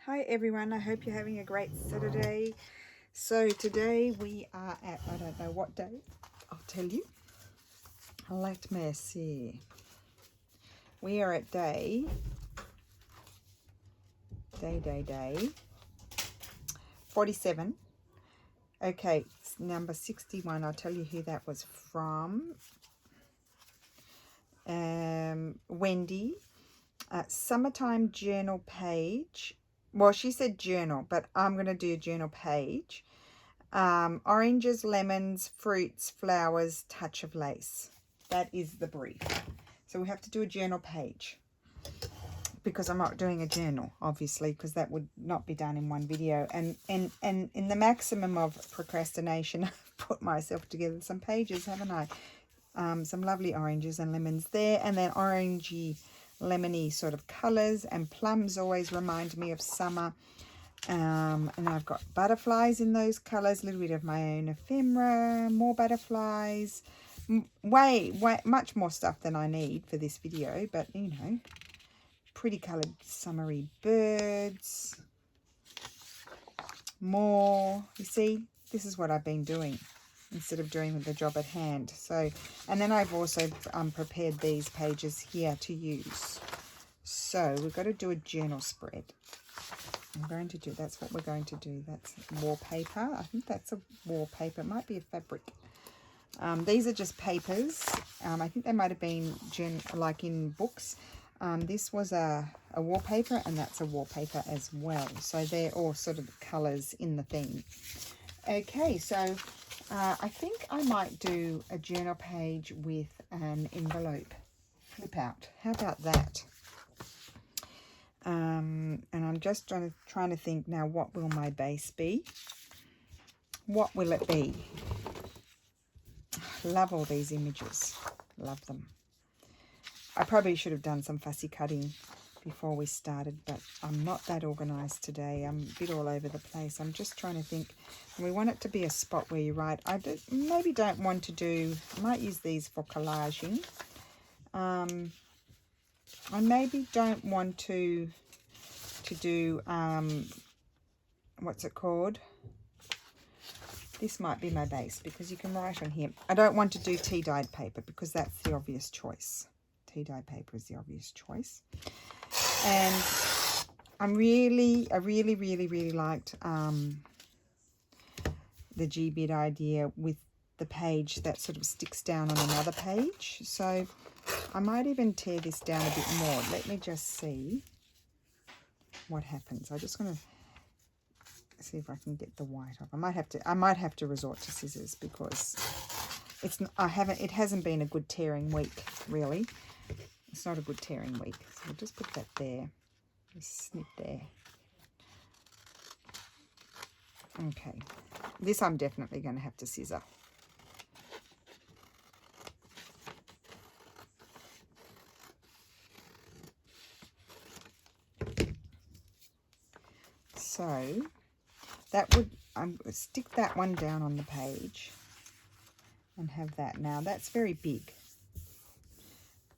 Hi everyone, I hope you're having a great Saturday. So today we are at, I don't know what day, I'll tell you. Let me see. We are at day 47. Okay, it's number 61. I'll tell you who that was from. Wendy. Summertime journal page. Well, she said journal, but I'm going to do a journal page. Oranges, lemons, fruits, flowers, touch of lace. That is the brief. So we have to do a journal page because I'm not doing a journal, obviously, because that would not be done in one video. And in the maximum of procrastination, I've put myself together some pages, haven't I? Some lovely oranges and lemons there, and then orangey, lemony sort of colours, and plums always remind me of summer. And I've got butterflies in those colours, a little bit of my own ephemera, more butterflies, way much more stuff than I need for this video, but you know, pretty coloured summery birds, more. You see, this is what I've been doing instead of doing the job at hand. So, and then I've also prepared these pages here to use. So we've got to do a journal spread. I'm going to do, that's what we're going to do. That's wallpaper. I think that's a wallpaper. It might be a fabric. These are just papers. I think they might have been like in books. This was a wallpaper, and that's a wallpaper as well. So they're all sort of colours in the theme. Okay, so I think I might do a journal page with an envelope flip out. How about that? And I'm just trying to think now, what will my base be? What will it be? Love all these images. Love them. I probably should have done some fussy cutting before we started, but I'm not that organised today. I'm a bit all over the place. I'm just trying to think. We want it to be a spot where you write. Maybe don't want to do, I might use these for collaging. I maybe don't want to do, what's it called? This might be my base because you can write on here. I don't want to do tea-dyed paper because that's the obvious choice. Tea-dyed paper is the obvious choice. And I really liked the G-bit idea with the page that sort of sticks down on another page. So I might even tear this down a bit more. Let me just see what happens. I just want to see if I can get the white off. I might have to resort to scissors because it hasn't been a good tearing week, really. It's not a good tearing week. So we'll just put that there. Just snip there. Okay. This I'm definitely going to have to scissor. So that would, stick that one down on the page and have that. Now that's very big.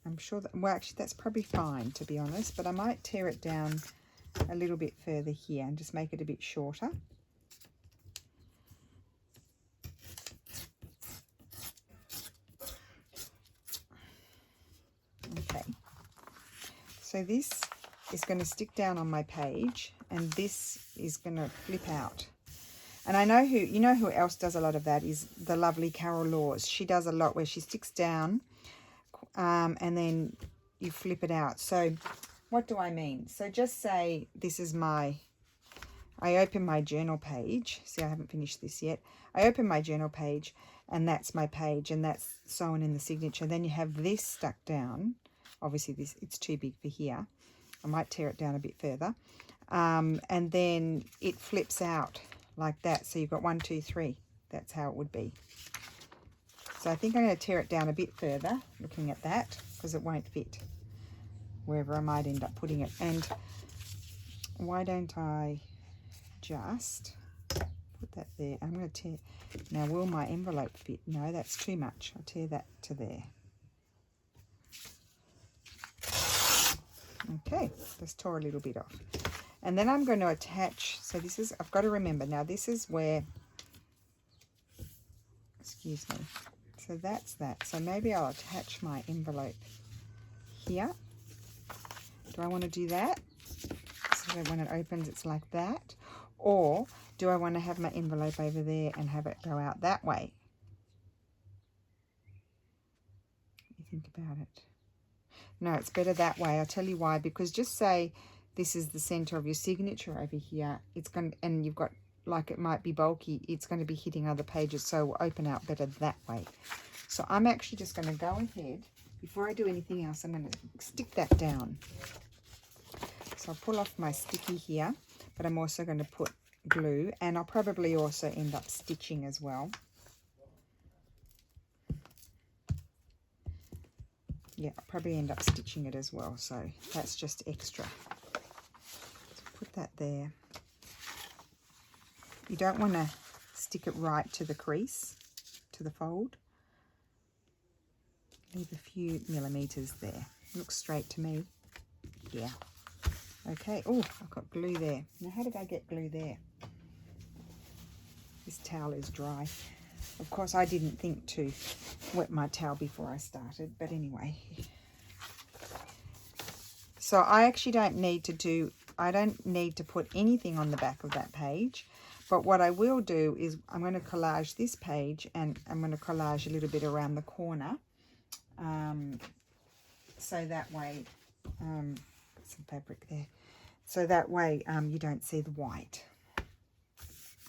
I'm sure that, well, actually that's probably fine, to be honest, but I might tear it down a little bit further here and just make it a bit shorter. Okay, so this is going to stick down on my page, and this is going to flip out. And I know who else does a lot of that is the lovely Carol Laws. She does a lot where she sticks down and then you flip it out. So what do I mean? So just say this is I open my journal page. See, I haven't finished this yet. I open my journal page, and that's my page, and that's sewn in the signature. Then you have this stuck down. Obviously it's too big for here. I might tear it down a bit further. And then it flips out like that. So you've got 1, 2, 3. That's how it would be. So I think I'm going to tear it down a bit further, looking at that, because it won't fit wherever I might end up putting it. And why don't I just put that there? I'm going to tear. Now, will my envelope fit? No, that's too much. I'll tear that to there. Okay, just tore a little bit off. And then I'm going to attach, so this is, I've got to remember now, this is where, excuse me, so that's that. So maybe I'll attach my envelope here. Do I want to do that? So that when it opens, it's like that. Or do I want to have my envelope over there and have it go out that way? You think about it. No, it's better that way. I'll tell you why. Because just say this is the center of your signature over here. It's going to, and you've got, like, it might be bulky. It's going to be hitting other pages, so it will open out better that way. So I'm actually just going to go ahead. Before I do anything else, I'm going to stick that down. So I'll pull off my sticky here, but I'm also going to put glue, and I'll probably also end up stitching as well. Yeah, I'll probably end up stitching it as well, so that's just extra. So put that there. You don't want to stick it right to the crease, to the fold. Leave a few millimeters there. Looks straight to me. Yeah. Okay. Oh, I've got glue there. Now, how did I get glue there? This towel is dry. Of course, I didn't think to wet my towel before I started, but anyway. So I actually don't need to do, I don't need to put anything on the back of that page. But what I will do is I'm going to collage this page, and I'm going to collage a little bit around the corner. So that way, some fabric there. So that way you don't see the white.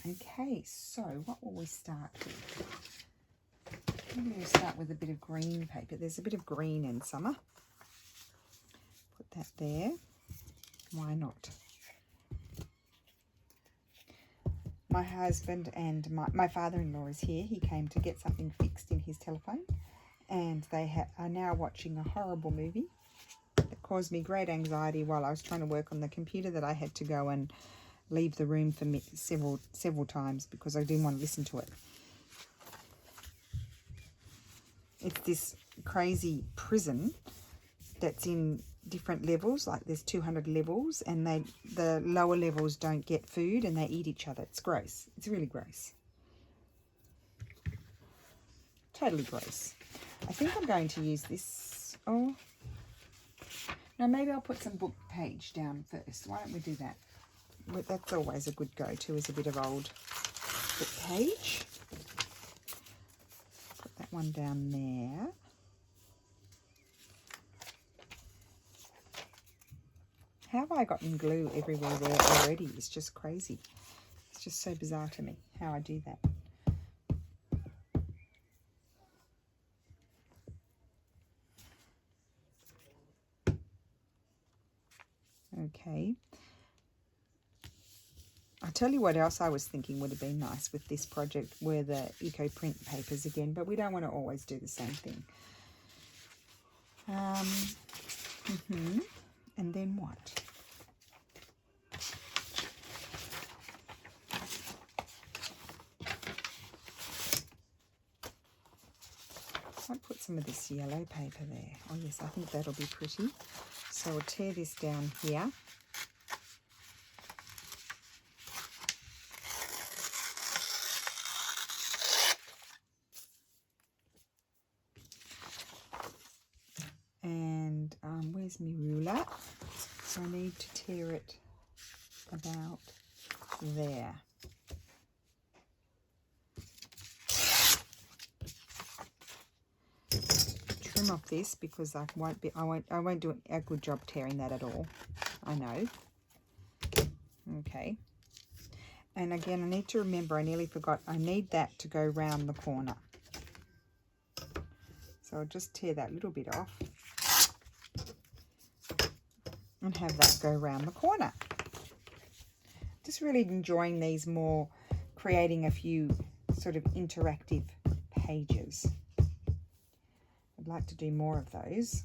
Okay, so what will we start with? Maybe we'll start with a bit of green paper. There's a bit of green in summer. Put that there. Why not? My husband and my father-in-law is here. He came to get something fixed in his telephone. And they are now watching a horrible movie that caused me great anxiety while I was trying to work on the computer, that I had to go and leave the room for me several times because I didn't want to listen to it. It's this crazy prison that's in different levels, like there's 200 levels, and the lower levels don't get food and they eat each other. It's gross. It's really gross. Totally gross. I think I'm going to use this. Oh, no, maybe I'll put some book page down first. Why don't we do that? Well, that's always a good go-to, is a bit of old book page. Put that one down there. How have I gotten glue everywhere there already? It's just crazy. It's just so bizarre to me how I do that. Okay. I'll tell you what else I was thinking would have been nice with this project were the eco print papers again, but we don't want to always do the same thing. And then what? I'll put some of this yellow paper there. Oh yes, I think that'll be pretty. So we'll tear this down here. And where's my ruler? So I need to tear it about there. Trim off this because I won't do a good job tearing that at all. I know. Okay. And again, I need to remember, I nearly forgot, I need that to go round the corner. So I'll just tear that little bit off and have that go round the corner. Just really enjoying these more, creating a few sort of interactive pages. I'd like to do more of those.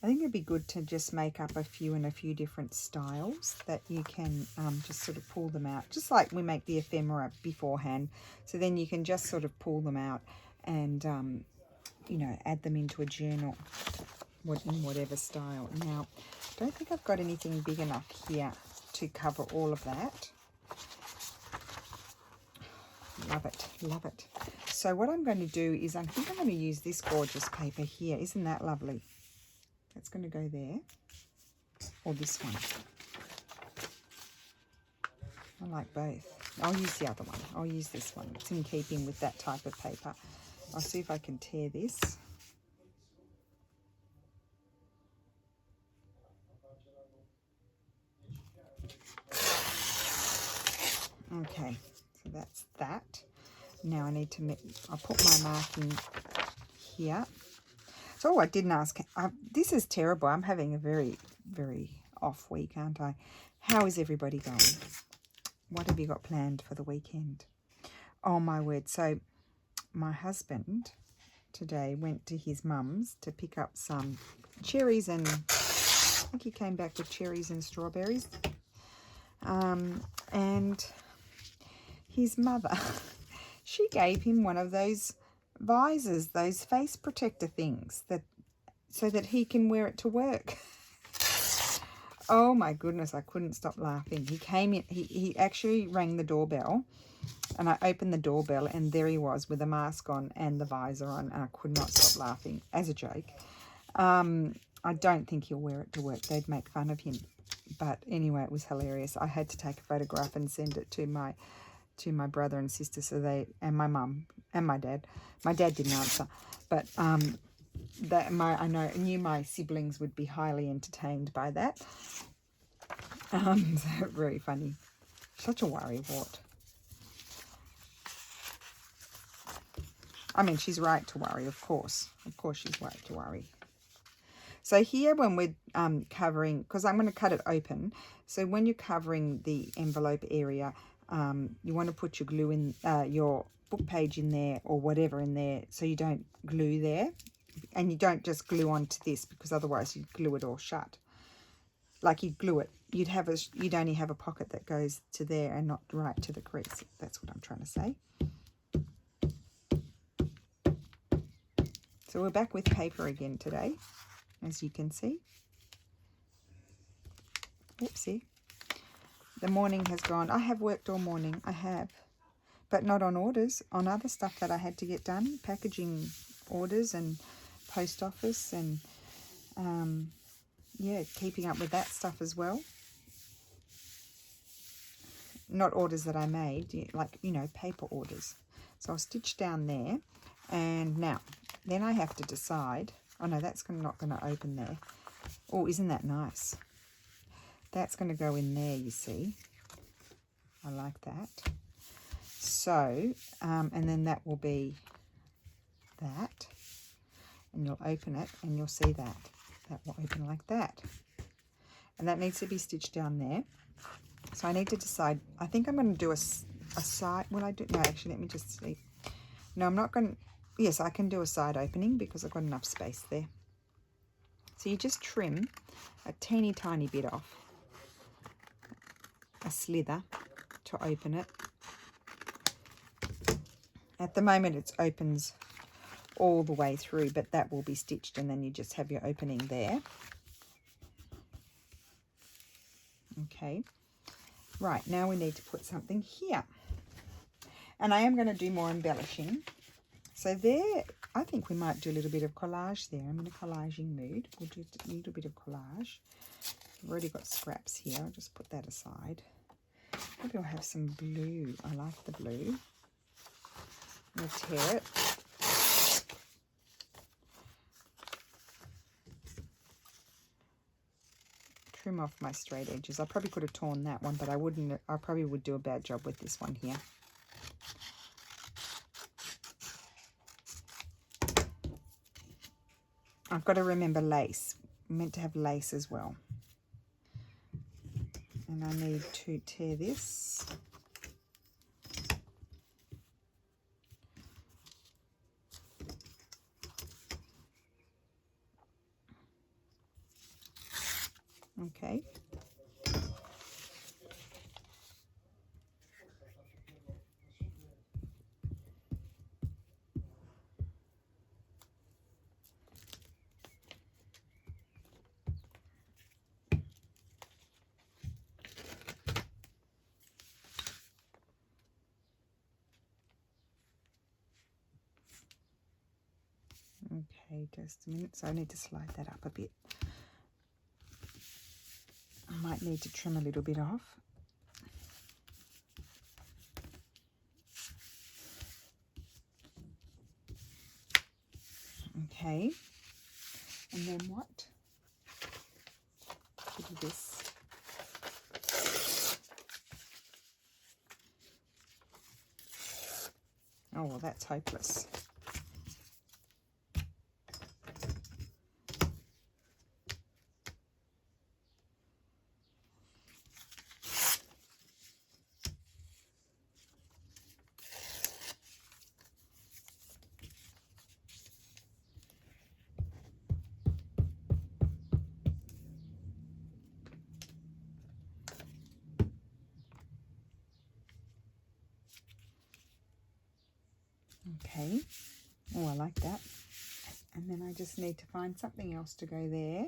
I think it'd be good to just make up a few in a few different styles that you can just sort of pull them out, just like we make the ephemera beforehand. So then you can just sort of pull them out and, you know, add them into a journal in whatever style. Now, I don't think I've got anything big enough here to cover all of that. Love it, love it. So what I'm going to do is I think I'm going to use this gorgeous paper here. Isn't that lovely? That's going to go there. Or this one. I like both. I'll use the other one. I'll use this one. It's in keeping with that type of paper. I'll see if I can tear this. Okay, so that's that. Now I need to, I'll put my marking here. So, oh, I didn't ask, this is terrible. I'm having a very, very off week, aren't I? How is everybody going? What have you got planned for the weekend? Oh, my word. So, my husband today went to his mum's to pick up some cherries and, I think he came back with cherries and strawberries. And his mother, she gave him one of those visors, those face protector things, that so that he can wear it to work. Oh my goodness, I couldn't stop laughing. He came in, he actually rang the doorbell, and I opened the doorbell, and there he was with a mask on and the visor on, and I could not stop laughing as a joke. I don't think he'll wear it to work. They'd make fun of him. But anyway, it was hilarious. I had to take a photograph and send it to my brother and sister, so they, and my mum and my dad. My dad didn't answer, but I knew my siblings would be highly entertained by that. So very funny. Such a worrywart. I mean, she's right to worry, of course. Of course she's right to worry. So here when we're covering, because I'm going to cut it open, so when you're covering the envelope area, you want to put your glue in, your book page in there or whatever in there, so you don't glue there. And you don't just glue onto this, because otherwise you'd glue it all shut. Like you'd glue it. You'd only have a pocket that goes to there and not right to the crease. That's what I'm trying to say. So we're back with paper again today, as you can see. Oopsie. The morning has gone. I have worked all morning. I have. But not on orders. On other stuff that I had to get done. Packaging orders and post office and, yeah, keeping up with that stuff as well. Not orders that I made. Like, you know, paper orders. So I'll stitch down there. And now, then I have to decide. Oh, no, that's not going to open there. Oh, isn't that nice? That's going to go in there, you see. I like that. So, and then that will be that. And you'll open it and you'll see that. That will open like that. And that needs to be stitched down there. So I need to decide. I think I'm going to do a side. Will I do? No, actually, let me just see. No, I'm not going to. Yes, I can do a side opening because I've got enough space there. So you just trim a teeny tiny bit off. A slither to open it. At the moment it opens all the way through, but that will be stitched and then you just have your opening there. Okay, right, now we need to put something here. And I am going to do more embellishing. So there, I think we might do a little bit of collage there. I'm in a collaging mood. We'll do a little bit of collage. I've already got scraps here. I'll just put that aside. Maybe I'll have some blue. I like the blue. I'm going to tear it. Trim off my straight edges. I probably could have torn that one, but I wouldn't. I probably would do a bad job with this one here. I've got to remember lace. I'm meant to have lace as well. And I need to tear this. Okay. Okay, just a minute. So I need to slide that up a bit. I might need to trim a little bit off. Okay, and then what? To do this. Oh, well, that's hopeless. Okay, oh, I like that. And then I just need to find something else to go there.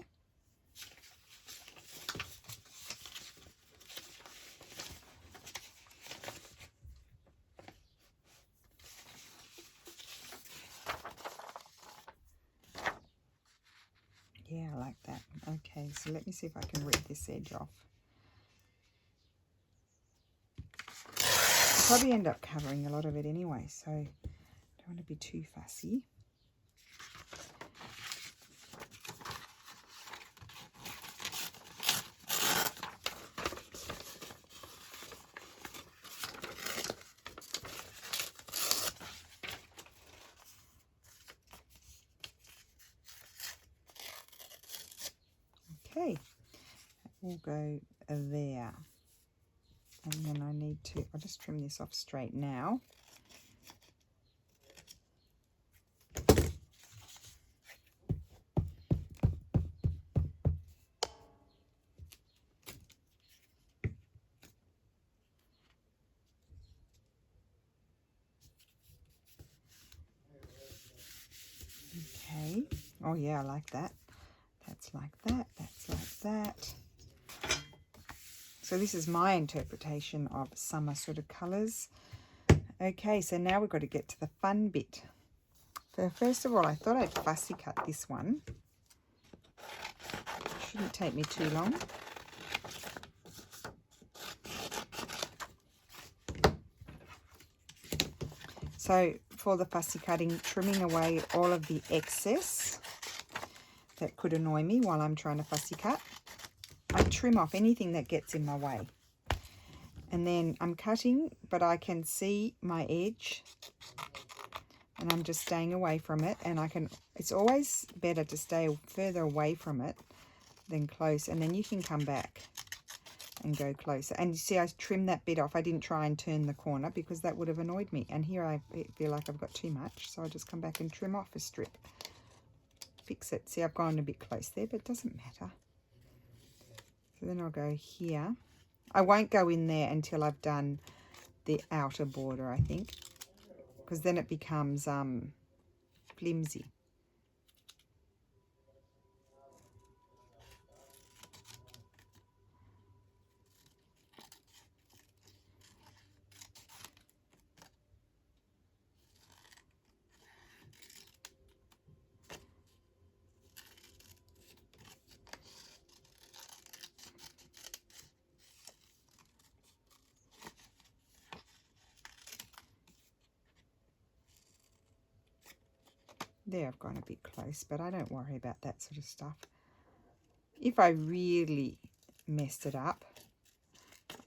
Yeah, I like that. Okay, so let me see if I can rip this edge off. I'll probably end up covering a lot of it anyway, so I don't want to be too fussy. Okay, that will go there. And then I need to, I'll just trim this off straight now. Okay, oh yeah, I like that. That's like that, that's like that. So this is my interpretation of summer sort of colours. Okay, so now we've got to get to the fun bit. So first of all, I thought I'd fussy cut this one. Shouldn't take me too long. So for the fussy cutting, trimming away all of the excess that could annoy me while I'm trying to fussy cut. I trim off anything that gets in my way. And then I'm cutting, but I can see my edge. And I'm just staying away from it. And I can, it's always better to stay further away from it than close. And then you can come back and go closer. And you see, I trimmed that bit off. I didn't try and turn the corner because that would have annoyed me. And here I feel like I've got too much. So I'll just come back and trim off a strip. Fix it. See, I've gone a bit close there, but it doesn't matter. So then I'll go here. I won't go in there until I've done the outer border, I think, because then it becomes flimsy. There, I've gone a bit close, but I don't worry about that sort of stuff. If I really messed it up,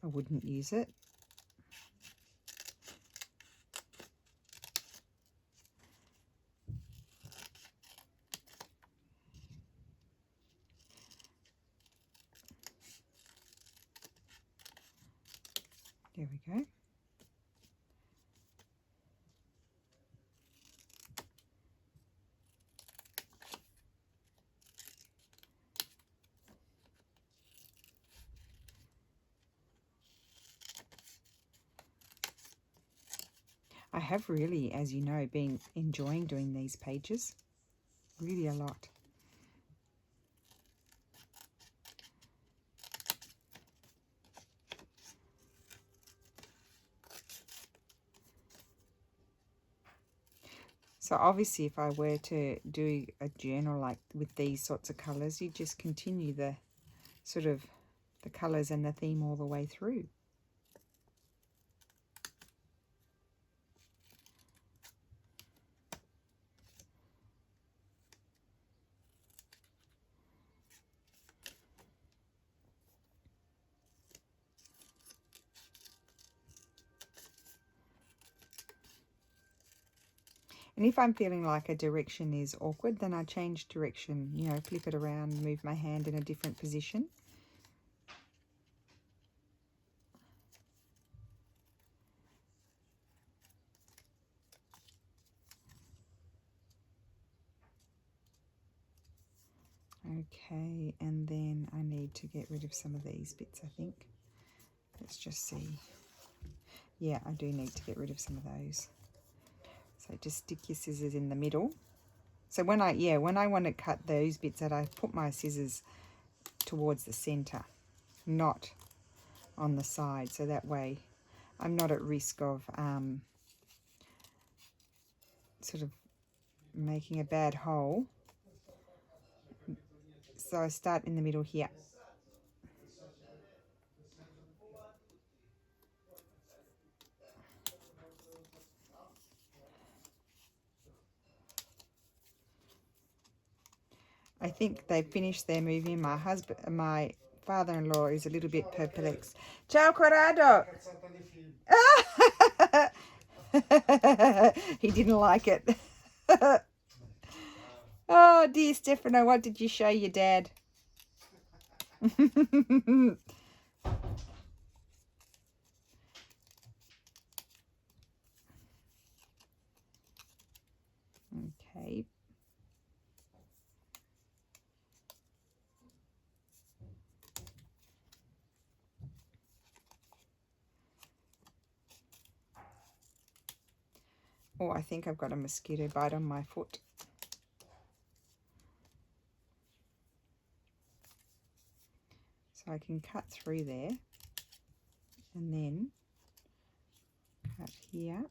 I wouldn't use it. There we go. I have really, as you know, been enjoying doing these pages. Really a lot. So obviously if I were to do a journal like with these sorts of colours, you just continue the sort of the colours and the theme all the way through. And if I'm feeling like a direction is awkward, then I change direction, you know, flip it around, move my hand in a different position. Okay, and then I need to get rid of some of these bits, I think. Let's just see. Yeah, I do need to get rid of some of those. So just stick your scissors in the middle. So when I want to cut those bits out, I put my scissors towards the center, not on the side. So that way I'm not at risk of sort of making a bad hole. So I start in the middle here. I think they finished their movie. My father-in-law is a little bit perplexed. Ciao, Corrado. He didn't like it. Oh, dear Stefano, what did you show your dad? Okay. Oh, I think I've got a mosquito bite on my foot. So I can cut through there and then cut here.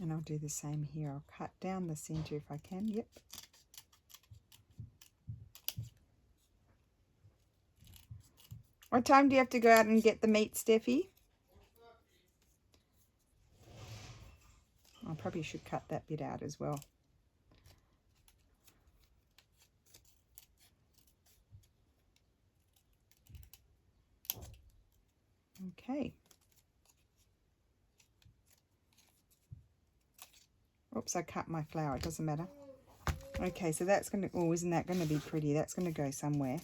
And I'll do the same here. I'll cut down the center if I can. Yep. What time do you have to go out and get the meat, Steffi? I probably should cut that bit out as well. Okay. Oops, I cut my flower. It doesn't matter. Okay, so that's going to... Oh, isn't that going to be pretty? That's going to go somewhere.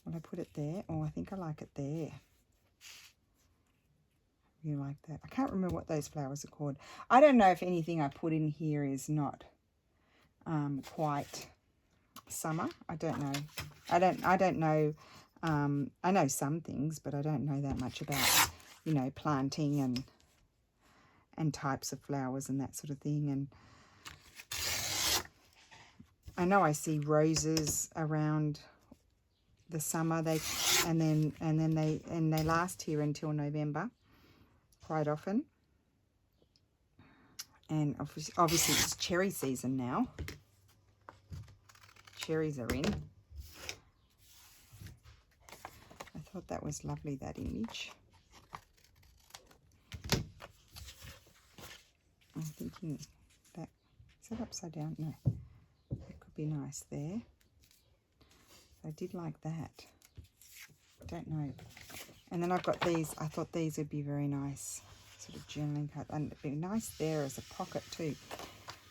Will I put it there? Oh, I think I like it there. You like that? I can't remember what those flowers are called. I don't know if anything I put in here is not quite summer. I don't know. I don't know. I know some things, but I don't know that much about, you know, planting and types of flowers and that sort of thing. And I know I see roses around the summer. They last here until November quite often. And obviously it's cherry season now. Cherries are in. I thought that was lovely, that image. I'm thinking that, is that upside down? No, that could be nice there. I did like that. I don't know. And then I've got these. I thought these would be very nice, sort of journaling card, and it'd be nice there as a pocket too.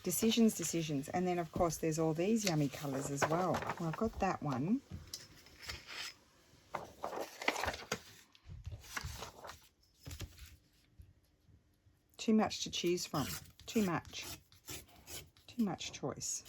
Decisions, decisions. And then of course there's all these yummy colours as well. Well, I've got that one. Too much to choose from. Too much. Too much choice.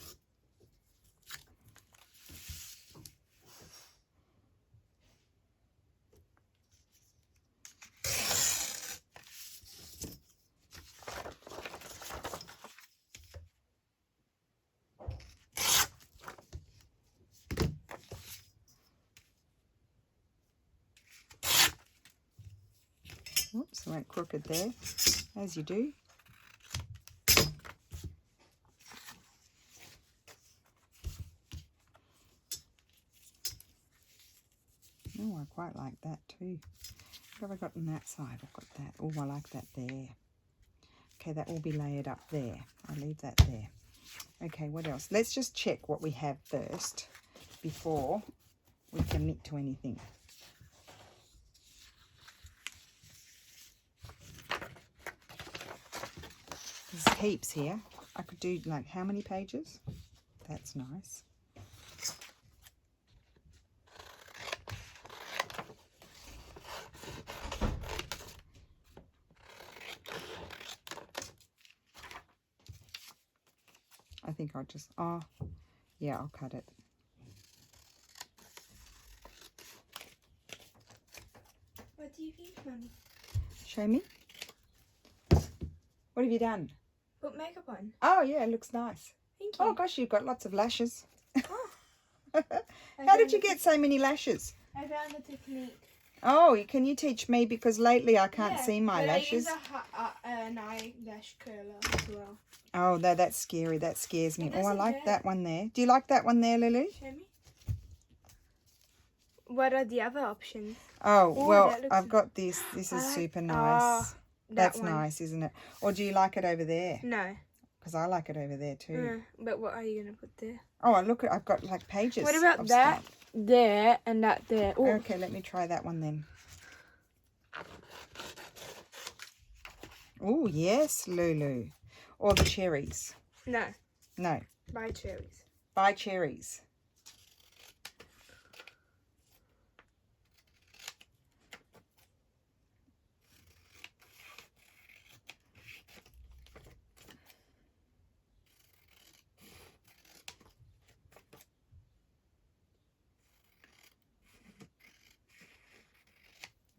went crooked there, as you do. Oh, I quite like that too. What have I got on that side? I've got that. Oh, I like that there. Okay, that will be layered up there. I'll leave that there. Okay, what else? Let's just check what we have first before we commit to anything. There's heaps here. I could do like how many pages? That's nice. I think I'll just, oh, yeah, I'll cut it. What do you think, Mummy? Show me. What have you done? Put makeup on. Oh, yeah, it looks nice. Thank you. Oh, gosh, you've got lots of lashes. Oh. How did you get so many lashes? I found the technique. Oh, can you teach me? Because lately I can't see my lashes. An eyelash curler as well. Oh, no, that's scary. That scares me. Oh, I like hurt. that one there. Do you like that one there, Lulu? Show me. What are the other options? Oh, well, looks... I've got this. This is super nice. That's one. nice, isn't it? Or do you like it over there? No. Because I like it over there too. But what are you going to put there? Oh, look, I've got like pages. What about that stuff. there and that there? Ooh. Okay, let me try that one then. Oh, yes, Lulu. Or the cherries. No. No. Buy cherries. Buy cherries.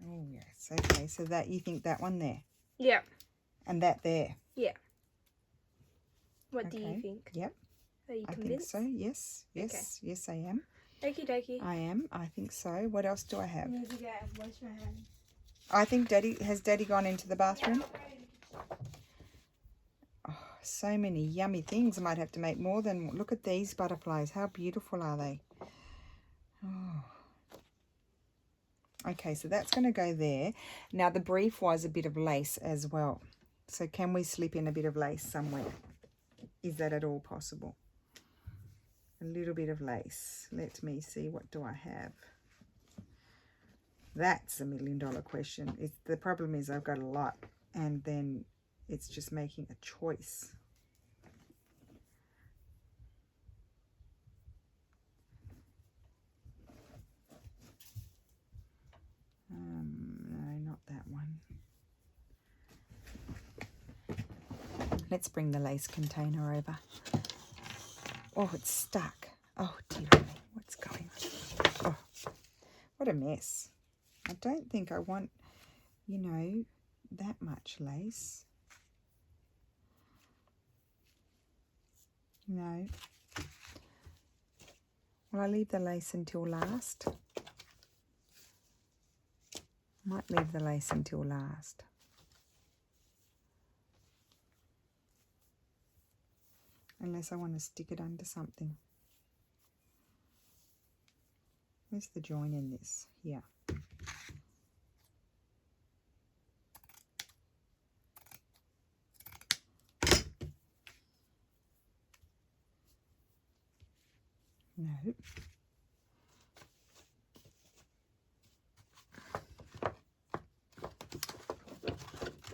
Oh, yes. Okay, so that you think that one there? Yeah. And that there? Yeah. What do you Okay. think? Yep. Are you I think convinced? so. Yes. Yes. Okay. Yes, I am. Okie dokie. I am. I think so. What else do I have? I need to get and wash my hands. I think has Daddy gone into the bathroom? Oh, so many yummy things. I might have to make more than, look at these butterflies. How beautiful are they? Oh. Okay, so that's going to go there. Now the brief was a bit of lace as well. So can we slip in a bit of lace somewhere? Is that at all possible? A little bit of lace. Let me see, what do I have? That's $1 million question. The problem is I've got a lot, and then it's just making a choice. No, not that one. Let's bring the lace container over. Oh, it's stuck. Oh, dear me, what's going on? Oh, what a mess. I don't think I want, you know, that much lace. No. Will I leave the lace until last? Might leave the lace until last. Unless I want to stick it under something. Where's the join in this? Here. No.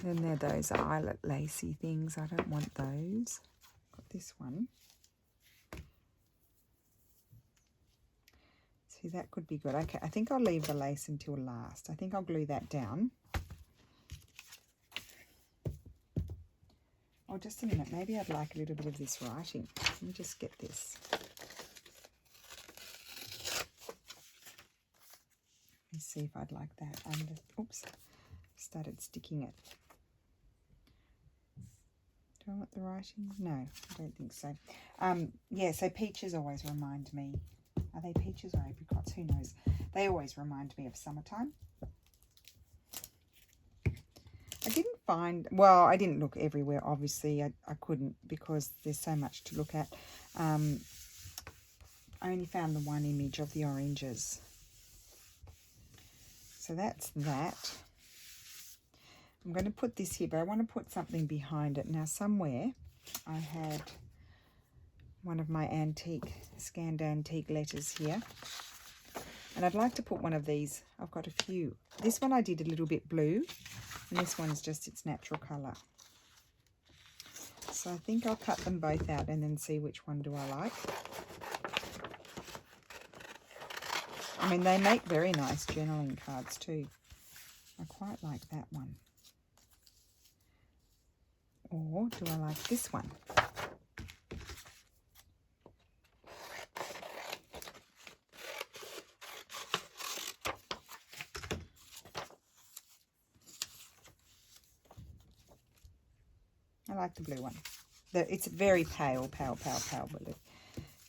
Then there are those eyelet lacy things. I don't want those. Got this one. See, that could be good. Okay, I think I'll leave the lace until last. I think I'll glue that down. Oh, just a minute. Maybe I'd like a little bit of this writing. Let me just get this. Let me see if I'd like that under. Oops, started sticking it. Do I want the writing? No, I don't think so. Yeah, so peaches always remind me. Are they peaches or apricots? Who knows? They always remind me of summertime. didn't find, well, I didn't look everywhere, obviously. I couldn't because there's so much to look at. I only found the one image of the oranges. So that's that. I'm going to put this here, but I want to put something behind it. Now, somewhere I had one of my scanned antique letters here. And I'd like to put one of these. I've got a few. This one I did a little bit blue, and this one's just its natural colour. So I think I'll cut them both out and then see which one do I like. I mean, they make very nice journaling cards too. I quite like that one. Or do I like this one? I like the blue one. It's very pale blue.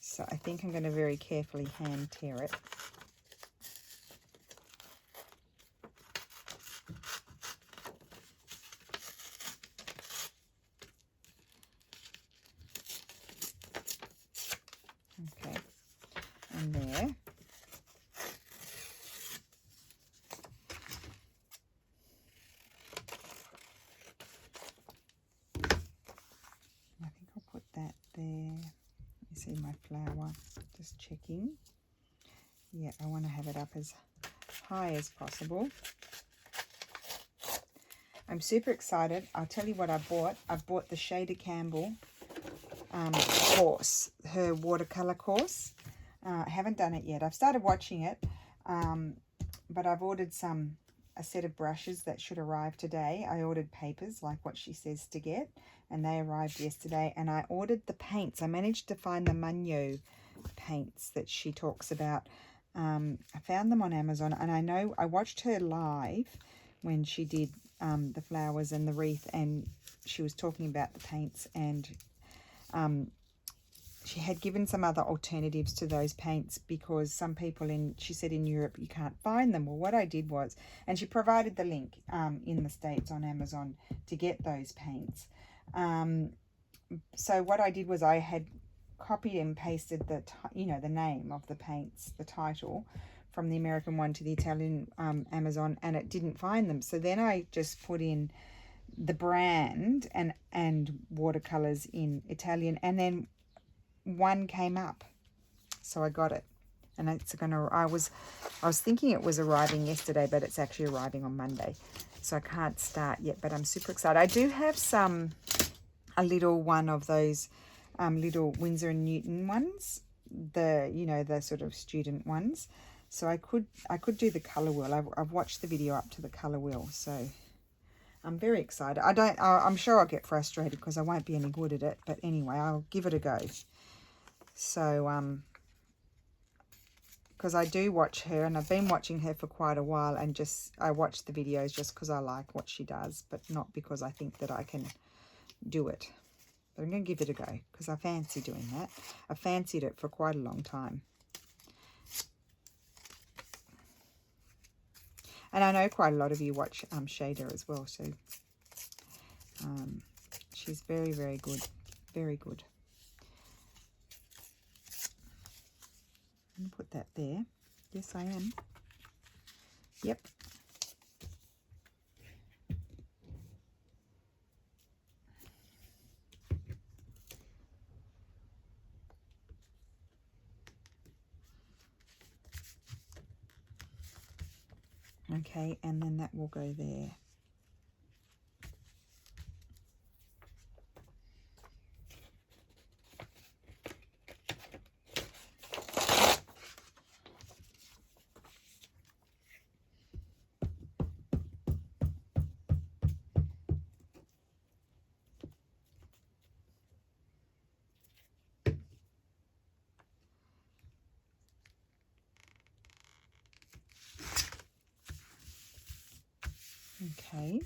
So I think I'm going to very carefully hand tear it. Okay, and there. I think I'll put that there. You see my flower, just checking. Yeah, I want to have it up as high as possible. I'm super excited. I'll tell you what I bought. I've bought the Shada Campbell course, her watercolor course. I haven't done it yet. I've started watching it, but I've ordered a set of brushes that should arrive today. I ordered papers like what she says to get, and they arrived yesterday. And I ordered the paints. I managed to find the Munyo paints that she talks about. I found them on Amazon, and I know I watched her live when she did the flowers and the wreath, and she was talking about the paints, and she had given some other alternatives to those paints because some people she said in Europe you can't find them. Well, what I did was, and she provided the link in the States on Amazon to get those paints. So what I did was I had copied and pasted the name of the paints, the title, from the American one to the Italian Amazon, and it didn't find them. So then I just put in the brand and watercolors in Italian, and then one came up, so I got it. And it's gonna, I was thinking it was arriving yesterday, but it's actually arriving on Monday, so I can't start yet, but I'm super excited. I do have a little one of those little Winsor and Newton ones, the sort of student ones. So I could do the colour wheel. I've watched the video up to the colour wheel, so I'm very excited. I'm sure I'll get frustrated because I won't be any good at it, but anyway, I'll give it a go. So because I do watch her, and I've been watching her for quite a while, and I watch the videos just because I like what she does, but not because I think that I can do it. But I'm going to give it a go because I fancy doing that. I fancied it for quite a long time. And I know quite a lot of you watch Shada as well, so she's very, very good. Very good. I'm going to put that there. Yes, I am. Yep. Okay, and then that will go there. Okay.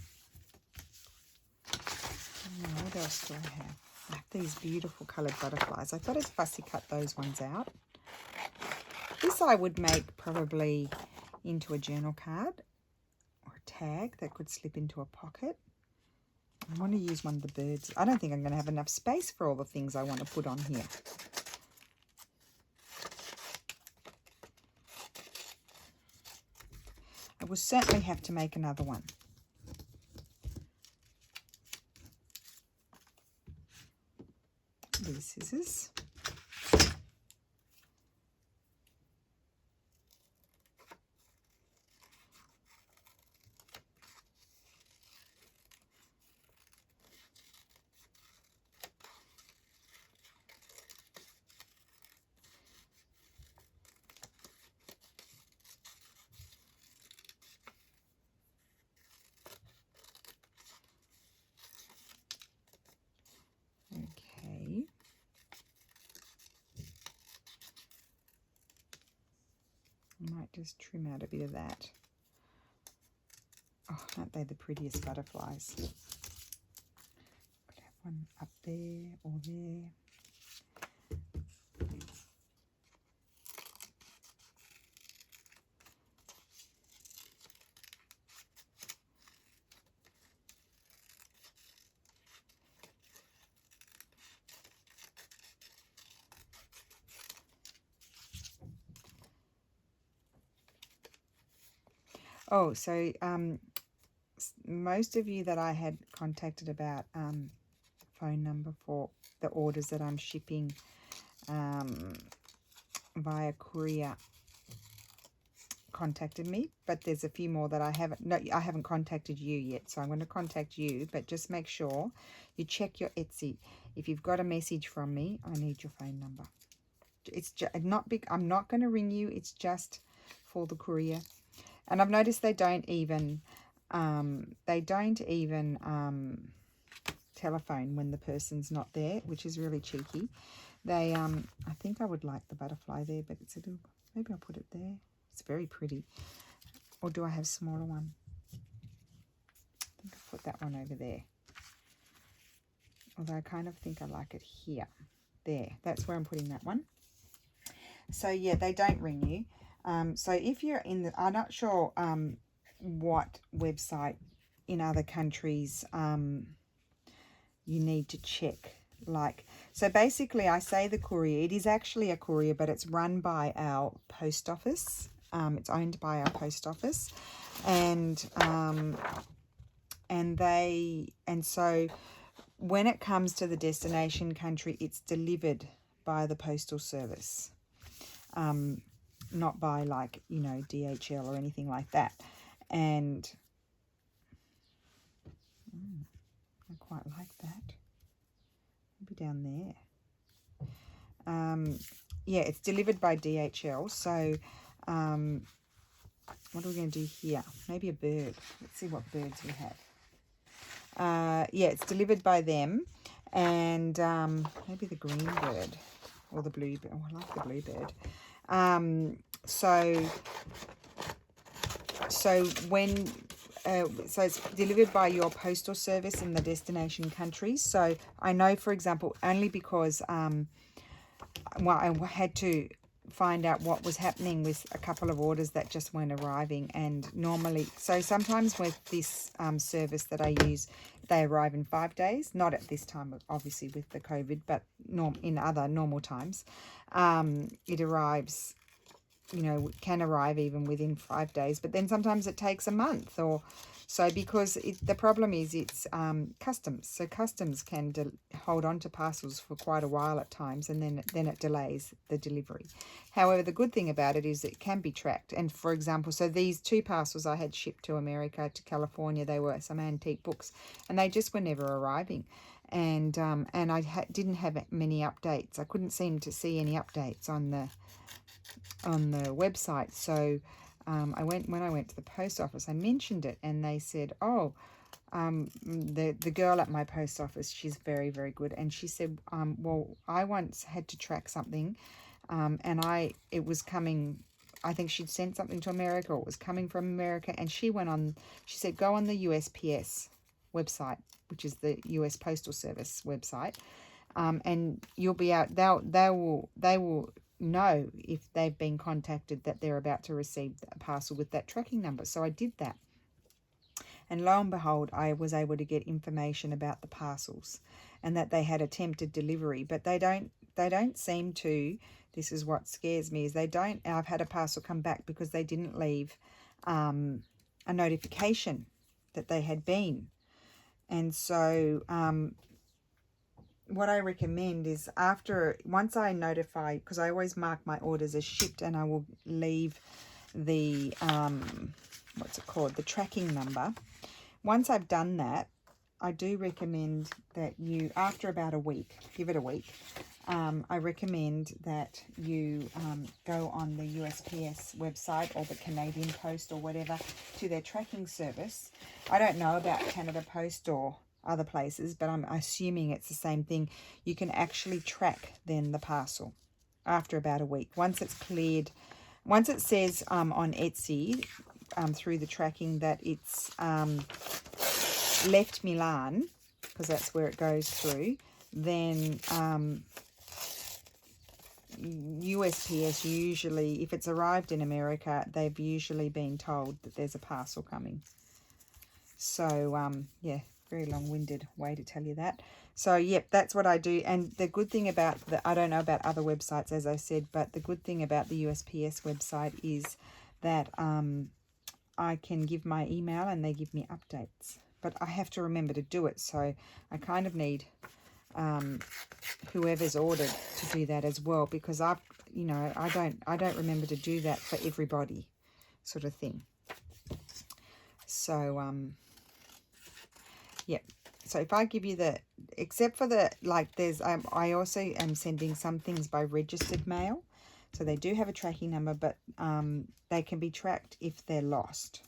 Now, what else do I have? I have these beautiful coloured butterflies. I thought I'd fussy cut those ones out. This I would make probably into a journal card or a tag that could slip into a pocket. I want to use one of the birds. I don't think I'm going to have enough space for all the things I want to put on here. I will certainly have to make another one. These scissors. Okay. I might just trim out a bit of that. Oh, aren't they the prettiest butterflies? Could have one up there or there. Oh, so most of you that I had contacted about phone number for the orders that I'm shipping via courier contacted me, but there's a few more that I haven't contacted you yet, so I'm going to contact you. But just make sure you check your Etsy. If you've got a message from me, I need your phone number. It's just not big. I'm not going to ring you. It's just for the courier. And I've noticed they don't even telephone when the person's not there, which is really cheeky. They I think I would like the butterfly there, but it's a little, maybe I'll put it there. It's very pretty. Or do I have a smaller one? I think I'll put that one over there. Although I kind of think I like it here. There, that's where I'm putting that one. So yeah, they don't ring you. So if you're in the, I'm not sure what website in other countries you need to check. Like, so basically I say the courier, it is actually a courier, but it's run by our post office. It's owned by our post office, and so when it comes to the destination country, it's delivered by the postal service. Not by, like, you know, DHL or anything like that. And I quite like that. Maybe down there. Yeah, it's delivered by DHL. So what are we going to do here? Maybe a bird. Let's see what birds we have. Yeah, it's delivered by them. And maybe the green bird or the blue bird. Oh, I like the blue bird. So when so it's delivered by your postal service in the destination countries. So I know, for example, only because well, I had to find out what was happening with a couple of orders that just weren't arriving. And normally, so sometimes with this service that I use, they arrive in 5 days. Not at this time, obviously, with the COVID, but in other normal times. It arrives, you know, can arrive even within 5 days, but then sometimes it takes a month or so, because the problem is it's customs. So customs can hold on to parcels for quite a while at times, and then it delays the delivery. However, the good thing about it is it can be tracked. And for example, so these 2 parcels I had shipped to America, to California, they were some antique books, and they just were never arriving. And I didn't have many updates. I couldn't seem to see any updates on the website. So when I went to the post office, I mentioned it, and they said, oh, the girl at my post office, she's very, very good, and she said, well, I once had to track something, and it was coming, I think she'd sent something to America, or it was coming from America, and she said, go on the USPS website, which is the US Postal Service website, and you'll be out, they will know if they've been contacted that they're about to receive a parcel with that tracking number. So I did that, And lo and behold, I was able to get information about the parcels and that they had attempted delivery, but they don't seem to. This is what scares me, is they don't. I've had a parcel come back because they didn't leave a notification that they had been. And so what I recommend is once I notify, because I always mark my orders as shipped, and I will leave the what's it called, the tracking number. Once I've done that, I do recommend that you, after about a week, give it a week, I recommend that you go on the USPS website or the Canadian Post or whatever to their tracking service. I don't know about Canada Post or other places, but I'm assuming it's the same thing. You can actually track then the parcel after about a week. Once it's cleared, once it says on Etsy through the tracking that it's left Milan, because that's where it goes through, then USPS usually, if it's arrived in America, they've usually been told that there's a parcel coming. So yeah, very long-winded way to tell you that. So yep, that's what I do. And the good thing about I don't know about other websites, as I said, but the good thing about the USPS website is that I can give my email and they give me updates, but I have to remember to do it. So I kind of need whoever's ordered to do that as well, because I don't remember to do that for everybody, sort of thing. So yeah, so if I give you except for there's I also am sending some things by registered mail, so they do have a tracking number, but they can be tracked if they're lost.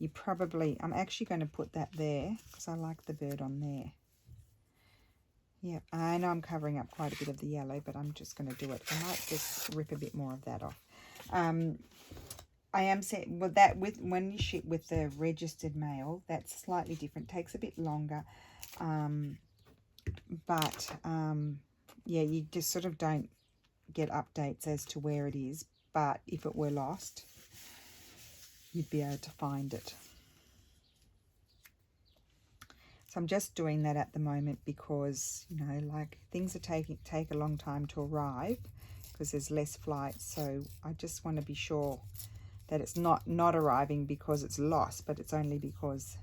I'm actually going to put that there because I like the bird on there. Yeah, I know I'm covering up quite a bit of the yellow, but I'm just going to do it. I might just rip a bit more of that off. I am saying, well, that when you ship with the registered mail, that's slightly different. Takes a bit longer, but yeah, you just sort of don't get updates as to where it is. But if it were lost, you'd be able to find it. So I'm just doing that at the moment because, you know, like things are take a long time to arrive because there's less flights. So I just want to be sure that it's not arriving because it's lost, but it's only because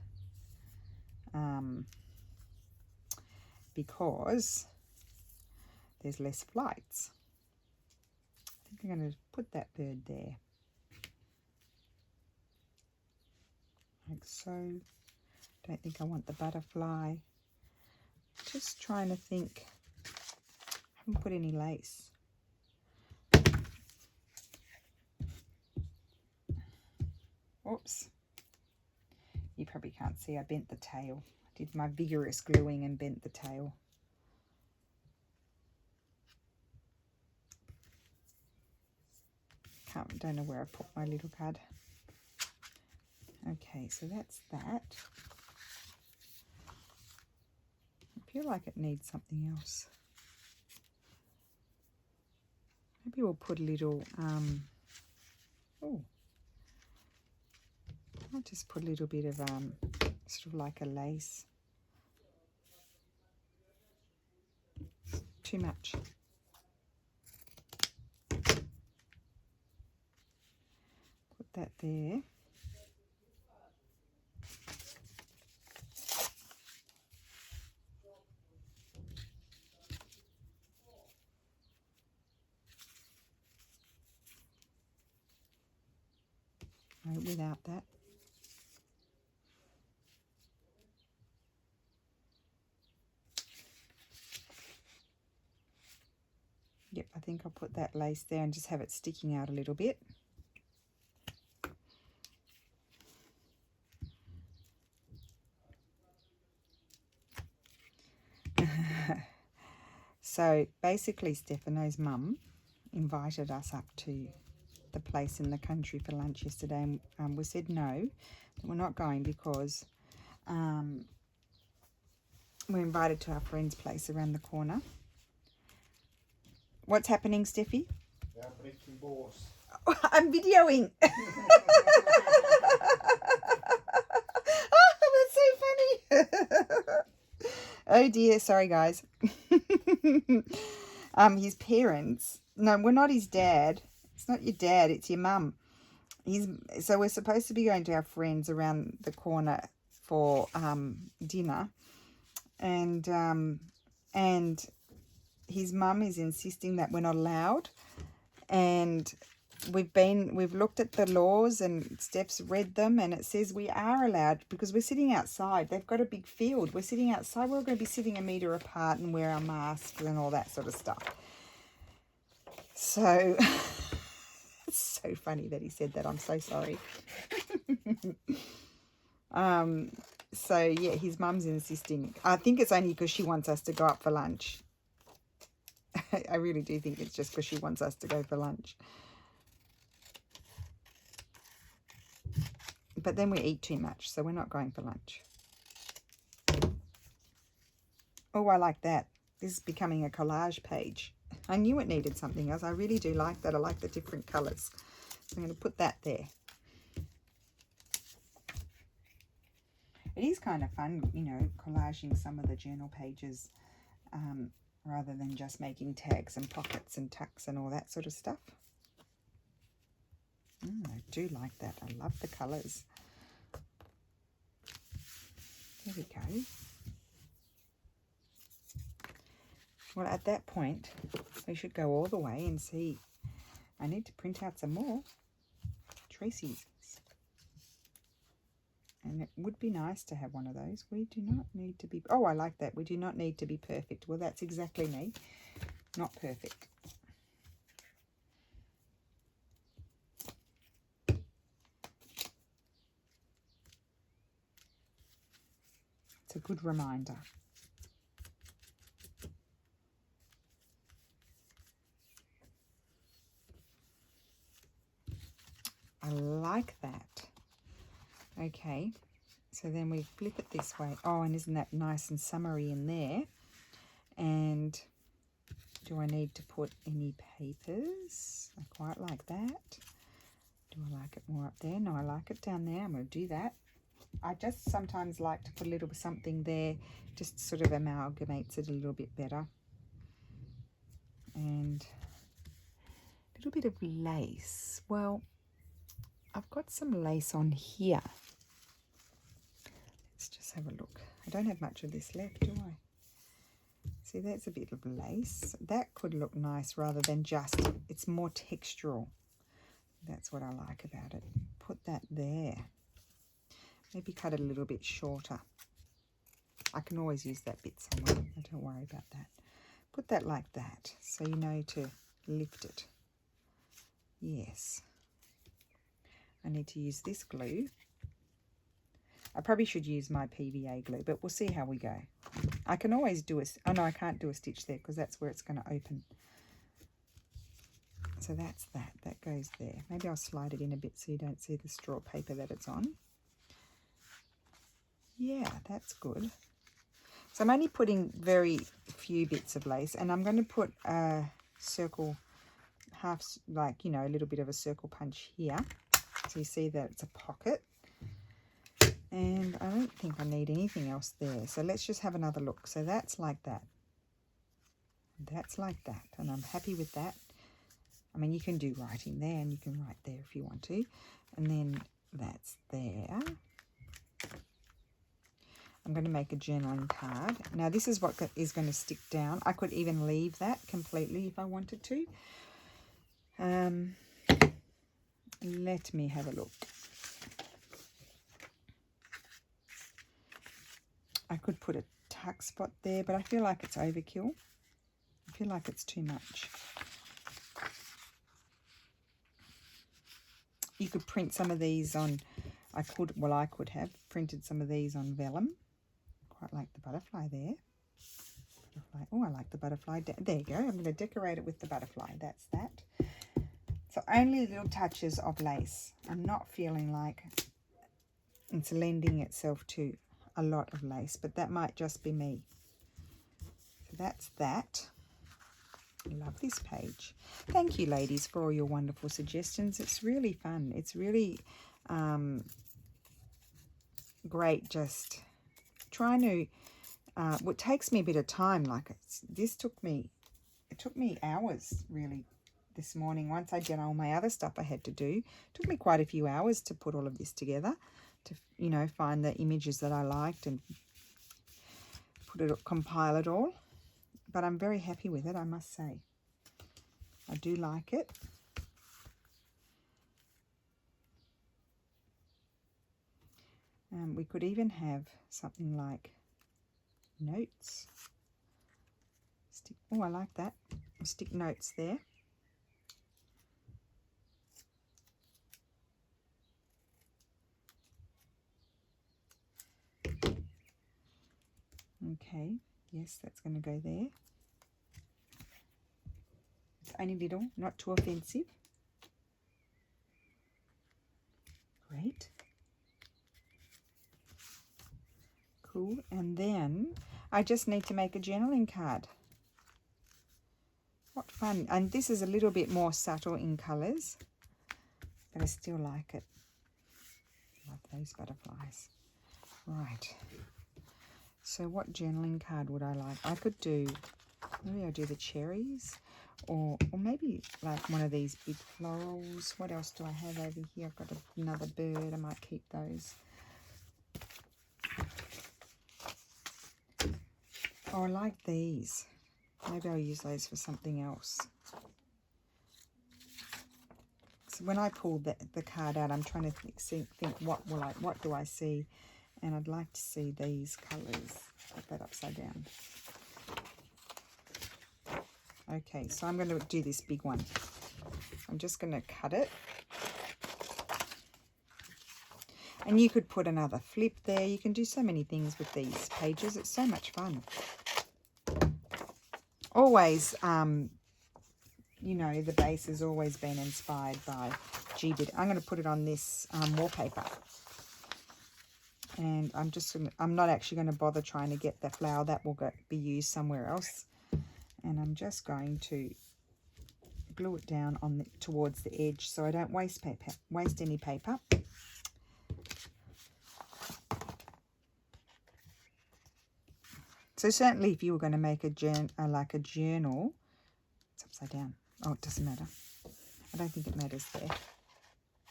there's less flights. I think I'm going to put that bird there, like so. Don't think I want the butterfly. Just trying to think. I haven't put any lace. Oops. You probably can't see I bent the tail. I did my vigorous gluing and bent the tail. Don't know where I put my little card. Okay, so that's that. I feel like it needs something else. Maybe we'll put a little, I'll just put a little bit of sort of like a lace. Too much. Put that there. No, without that. Yep, I think I'll put that lace there and just have it sticking out a little bit. So basically Stefano's mum invited us up to the place in the country for lunch yesterday, and we said no, we're not going because we're invited to our friend's place around the corner. What's happening, Steffi? They're breaking balls. I'm videoing. Oh dear, sorry guys. His parents, no, we're not his dad. It's not your dad, it's your mum. So we're supposed to be going to our friends around the corner for dinner, and his mum is insisting that we're not allowed, and we've looked at the laws, and Steph's read them, and it says we are allowed because we're sitting outside. They've got a big field. We're sitting outside. We're going to be sitting a metre apart and wear our masks and all that sort of stuff. So it's so funny that he said that. I'm so sorry. So yeah, his mum's insisting. I think it's only because she wants us to go up for lunch. I really do think it's just because she wants us to go for lunch. But then we eat too much, so we're not going for lunch. Oh, I like that. This is becoming a collage page. I knew it needed something else. I really do like that. I like the different colours. So I'm going to put that there. It is kind of fun, you know, collaging some of the journal pages rather than just making tags and pockets and tucks and all that sort of stuff. I do like that. I love the colours. There we go. Well, at that point, we should go all the way and see. I need to print out some more Tracy's. And it would be nice to have one of those. We do not need to be... Oh, I like that. We do not need to be perfect. Well, that's exactly me. Not perfect. It's a good reminder. I like that. Okay, so then we flip it this way. Oh, and isn't that nice and summery in there? And do I need to put any papers? I quite like that. Do I like it more up there? No, I like it down there. I'm going to do that. I just sometimes like to put a little something there, just sort of amalgamates it a little bit better. And a little bit of lace. Well, I've got some lace on here. Let's just have a look. I don't have much of this left, do I? See, that's a bit of lace. That could look nice rather than just, it's more textural. That's what I like about it. Put that there. Maybe cut it a little bit shorter. I can always use that bit somewhere. I don't worry about that. Put that like that so you know to lift it. Yes. I need to use this glue. I probably should use my PVA glue, but we'll see how we go. I can always do a... Oh, no, I can't do a stitch there because that's where it's going to open. So that's that. That goes there. Maybe I'll slide it in a bit so you don't see the straw paper that it's on. Yeah, that's good. So I'm only putting very few bits of lace, and I'm going to put a circle, half, like, you know, a little bit of a circle punch here. So you see that it's a pocket. And I don't think I need anything else there. So let's just have another look. So that's like that. That's like that. And I'm happy with that. I mean, you can do writing there and you can write there if you want to. And then that's there. I'm going to make a journaling card. Now, this is what is going to stick down. I could even leave that completely if I wanted to. Let me have a look. I could put a tuck spot there, but I feel like it's overkill. I feel like it's too much. You could print some of these on, I could have printed some of these on vellum. Quite like the butterfly there. Butterfly. Oh, I like the butterfly. There you go. I'm going to decorate it with the butterfly. That's that. So only little touches of lace. I'm not feeling like it's lending itself to a lot of lace, but that might just be me. So that's that. I love this page. Thank you, ladies, for all your wonderful suggestions. It's really fun. It's really great just trying to, well, it takes me a bit of time. Like it took me hours really this morning. Once I did all my other stuff I had to do, it took me quite a few hours to put all of this together, to, you know, find the images that I liked and compile it all. But I'm very happy with it, I must say. I do like it. We could even have something like notes. Oh, I like that. Stick notes there. Okay, yes, that's going to go there. It's only little, not too offensive. Great. Cool. And then I just need to make a journaling card. What fun. And this is a little bit more subtle in colours, but I still like it. Love those butterflies. Right. So what journaling card would I like? I could do, maybe I'll do the cherries, or maybe like one of these big florals. What else do I have over here? I've got another bird. I might keep those. Oh, I like these. Maybe I'll use those for something else. So when I pull the card out, I'm trying to think what do I see? And I'd like to see these colours. Put that upside down. Okay, so I'm going to do this big one. I'm just going to cut it. And you could put another flip there. You can do so many things with these pages. It's so much fun. Always, you know, the base has always been inspired by G-Bit. I'm going to put it on this wallpaper. And I'm not actually going to bother trying to get the flower. That will be used somewhere else. And I'm just going to glue it down on towards the edge so I don't waste any paper. So certainly if you were going to make a journal, it's upside down. Oh, it doesn't matter. I don't think it matters there.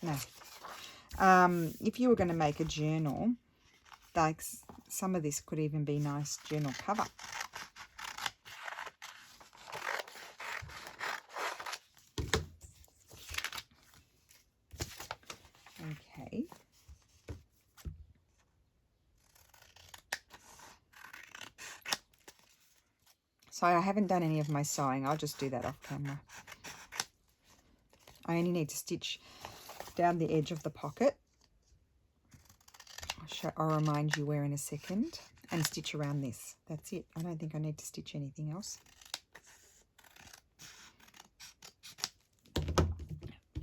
No. If you were going to make a journal, like some of this could even be nice journal cover. Okay. So I haven't done any of my sewing. I'll just do that off camera. I only need to stitch down the edge of the pocket. I'll remind you where in a second. And stitch around this. That's it. I don't think I need to stitch anything else.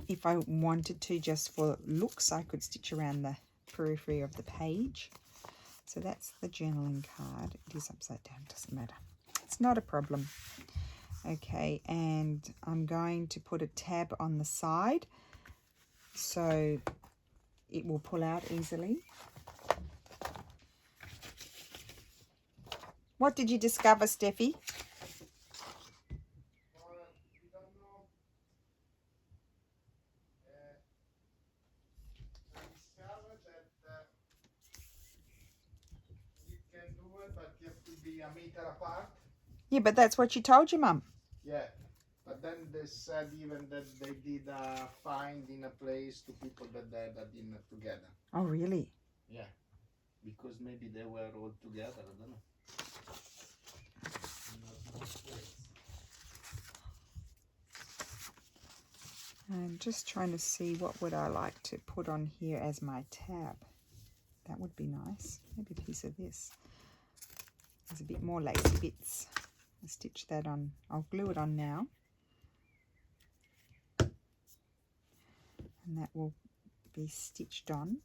If I wanted to, just for looks, I could stitch around the periphery of the page. So that's the journaling card. It is upside down, doesn't matter. It's not a problem. Okay, and I'm going to put a tab on the side so it will pull out easily. What did you discover, Steffi? We don't know. I discovered that you can do it, but you have to be a meter apart. Yeah, but that's what you told your mum. Yeah, but then they said even that they did a find in a place to people that they had a dinner together. Oh, really? Yeah, because maybe they were all together, I don't know. I'm just trying to see what would I like to put on here as my tab. That would be nice. Maybe a piece of this. There's a bit more lacy bits. I'll stitch that on. I'll glue it on now. And that will be stitched on.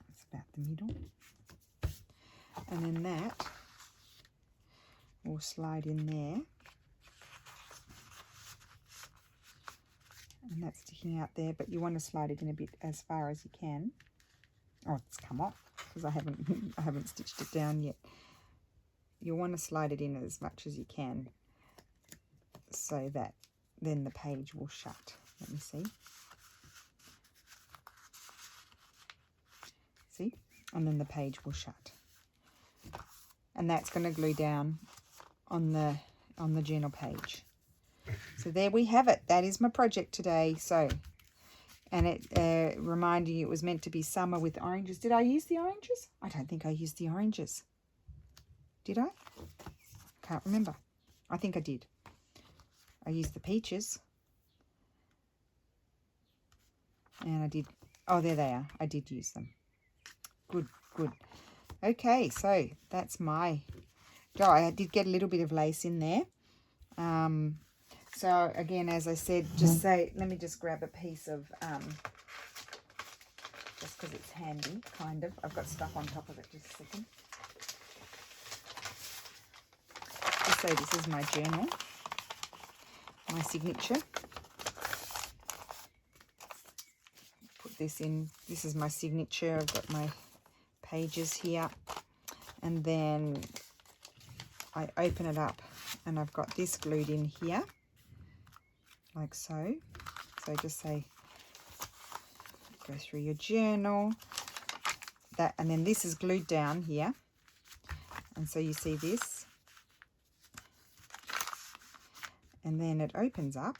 That's about the middle. And then that will slide in there. And that's sticking out there, but you want to slide it in a bit as far as you can. Oh, it's come off. because I haven't stitched it down yet. You'll want to slide it in as much as you can so that then the page will shut. Let me see. See? And then the page will shut. And that's going to glue down on the journal page. So there we have it. That is my project today. So, and it reminding you it was meant to be summer with oranges. Did I use the oranges? I don't think I used the oranges. Did I? Can't remember. I think I did. I used the peaches. And I did. Oh, there they are. I did use them. Good, good. Okay, so that's my... Oh, I did get a little bit of lace in there. So again, as I said, just say, let me just grab a piece of, just because it's handy, kind of. I've got stuff on top of it, just a second. Just say this is my journal, my signature. Put this in, this is my signature. I've got my pages here. And then I open it up and I've got this glued in here. Like so. So just say, go through your journal, that, and then this is glued down here, and so you see this, and then it opens up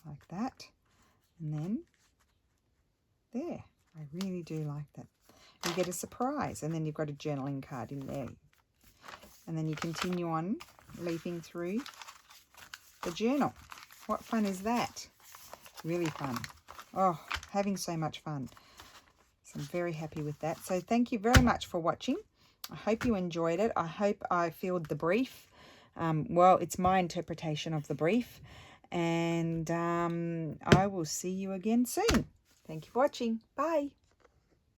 like that, and then there. I really do like that. You get a surprise, and then you've got a journaling card in there, and then you continue on leafing through the journal. What fun is that? Really fun. Oh, having so much fun. So I'm very happy with that. So thank you very much for watching. I hope you enjoyed it. I hope I filled the brief. Well, it's my interpretation of the brief. And I will see you again soon. Thank you for watching. Bye.